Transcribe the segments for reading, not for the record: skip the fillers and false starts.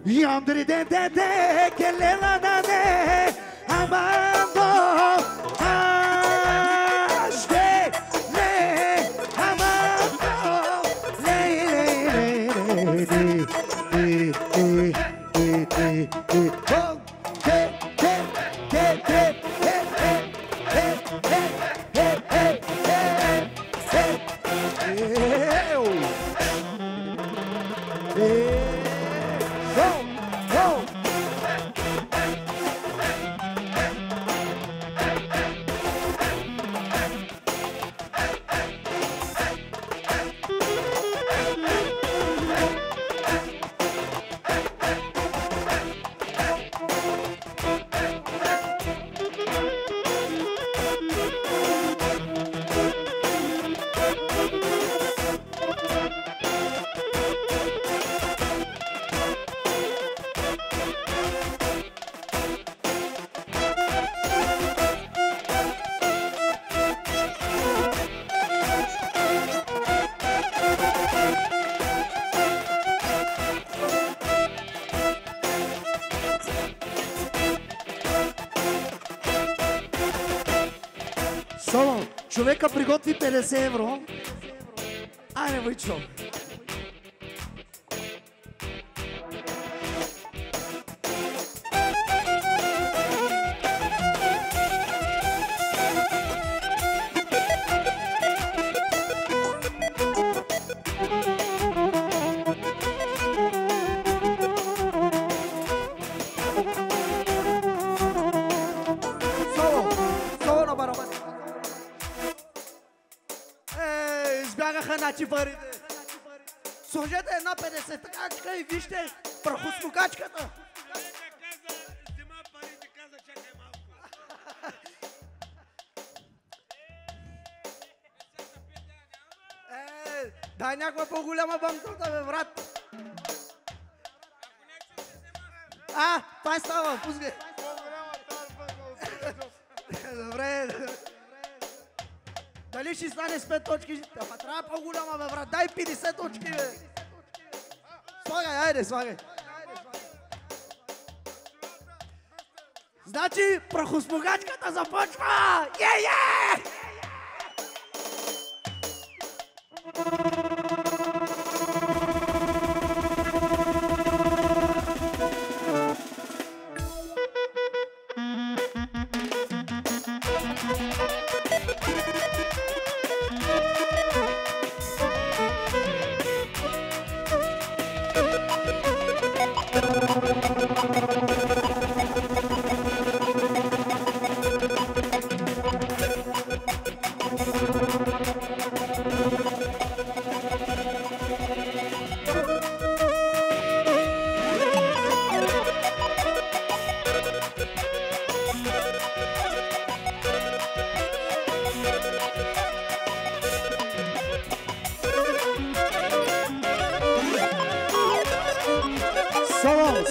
Yandri de que le la da de amando ashte le amando човека приготви 50 евро. Айде, Войчо. Сложете една 50 качка и вижте прахосмокачката. Взима парите, каза, чакай малко. Дай някаква по-голяма банкнота, бе, брат. Това става, пускай. Добре. Дали ще стане с 5 точки? Ама трябва по-голяма, бе, брат. Дай 50 точки, бе. Слагай, айде, слагай. Значи, прахосмокачката започва! Е!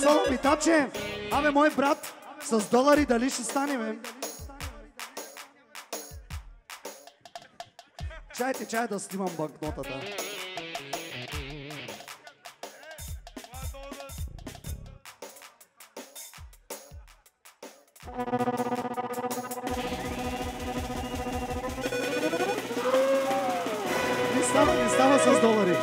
Соло, питаче, абе, мой брат, с долари дали ще станем? Чайте да снимам банкнотата. Не става с долари.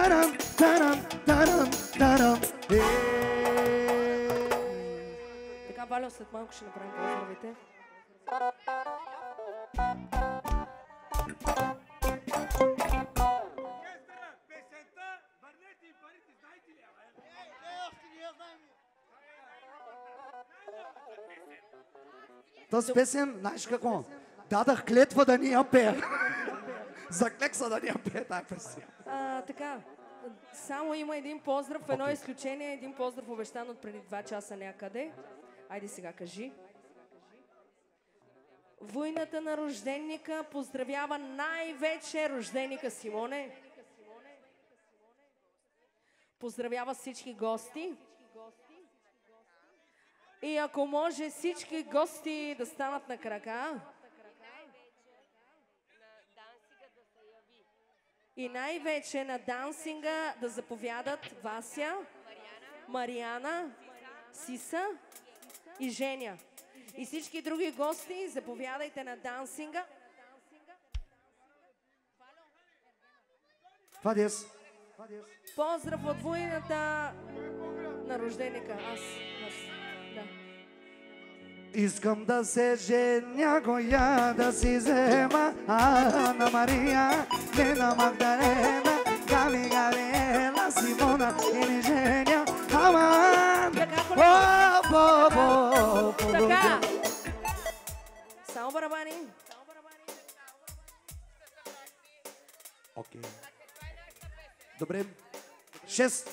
таран, таран, таран, таран. Така, Валя, след малко ще направим поздравите. Оркестъра, песента, върнете и парите, знаете ли? Още не я знаем. Тази песен, знаеш какво? Дадах клетва да ни я пея. Заклек се да ни я пея тази песен. Така, само има един поздрав, едно изключение, един поздрав обещан от преди 2 часа някъде. Айде сега кажи. Войната на рожденника поздравява най-вече рожденика Симоне. Поздравява всички гости. И ако може всички гости да станат на крака. И най-вече на дансинга да заповядат Вася, Мариана, Сиса и Женя. И всички други гости заповядайте на дансинга. Фадес. Поздрав от войната на рожденика. Аз. Да. Искам да се женя, гоя да си взема Анна Мария, Лена Магдалена, Габи Габриела, Симона или Женя. Аман! Така! Само барабани. Окей. Добре. 6.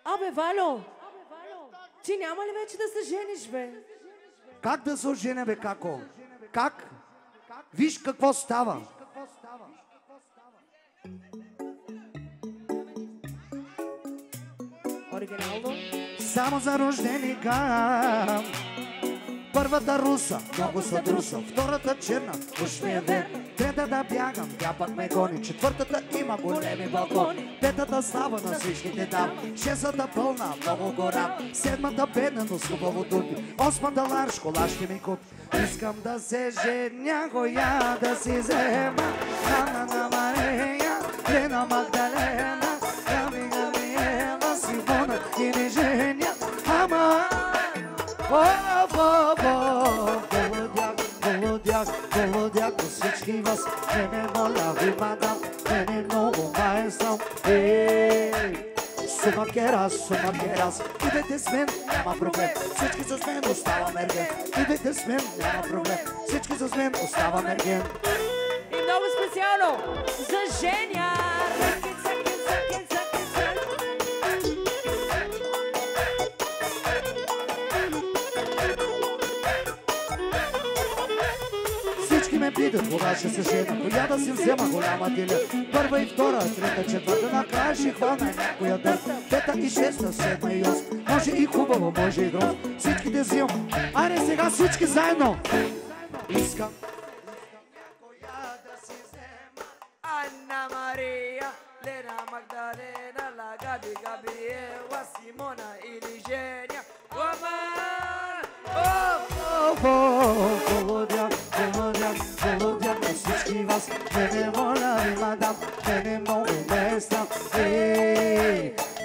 Абе, Валю! Ти няма ли вече да се жениш, бе? Как да се оженя, бе, како? Как? Виж какво става. Оригинално. Само за рожденика. Първата руса, много са друса. Втората черна, уж ми е верна. Третата бягам, тя пък ме гони. Четвъртата има големи балкони. Петата слава на всичките дам. Шестата пълна, много гора. Седмата бедна, но с хубаво дупи. Осмата лар, школа ще ми купи. Искам да се женя, гоя да си взема Анна Мария, Лена Магдалена, Габи Габриела, Симона или Женя. Ама голодяк до всички вас. Не моля ви, мадам, не много май съм. Сумакерас, идете с мен, няма проблем. Всички с мен остава мерген. Идете с мен, няма проблем. Всички с мен остава мерген. И много специално за Женя! Всички ме питат, кога ще се жена, коя да си взема голяма диля. Първа и втора, трета, четвърта, накрая ще хвана някоя дърта. Пета и шеста, седма и осма, може и хубаво, може и грозно. Всичките взимам, айде сега всички заедно. Искам някоя да си взема Анна Мария, Лена Магдалена, Габи Габриела, Симона или Женя. голодяк на всички вас. Не моля ви, мадам, не много места.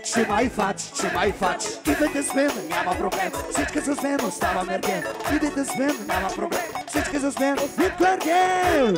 Чимай фач, идете с мен, няма проблем. Всички с мен остава мерген. Идете с мен, няма проблем. Всички с мен, мерген.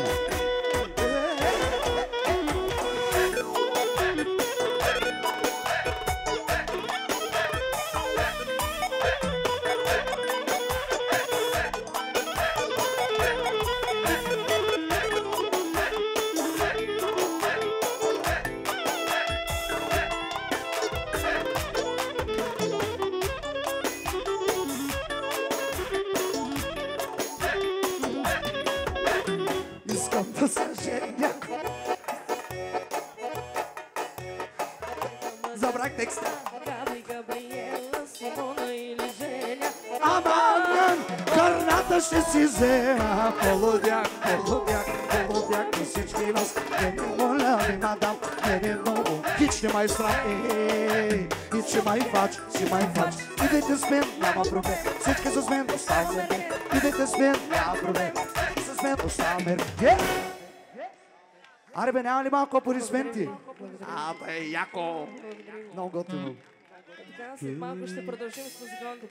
Искам да се женя. Забрах текста. Габи Габриела, Симона или Женя. Аман, гърната ще си взема. Голодяк на всички вас. Не моля ви, мадам, не много. Хич не май срам, и че май фач. Идете с мен, няма проблем. Всички с мен остава мерген. Идете с мен, няма проблем. С мен остава мерген. Аре бе, няма ли малко аплодисменти? Благодаря. Бе, яко! Благодаря ви. Много готино. Така, след малко ще продължим с музикалното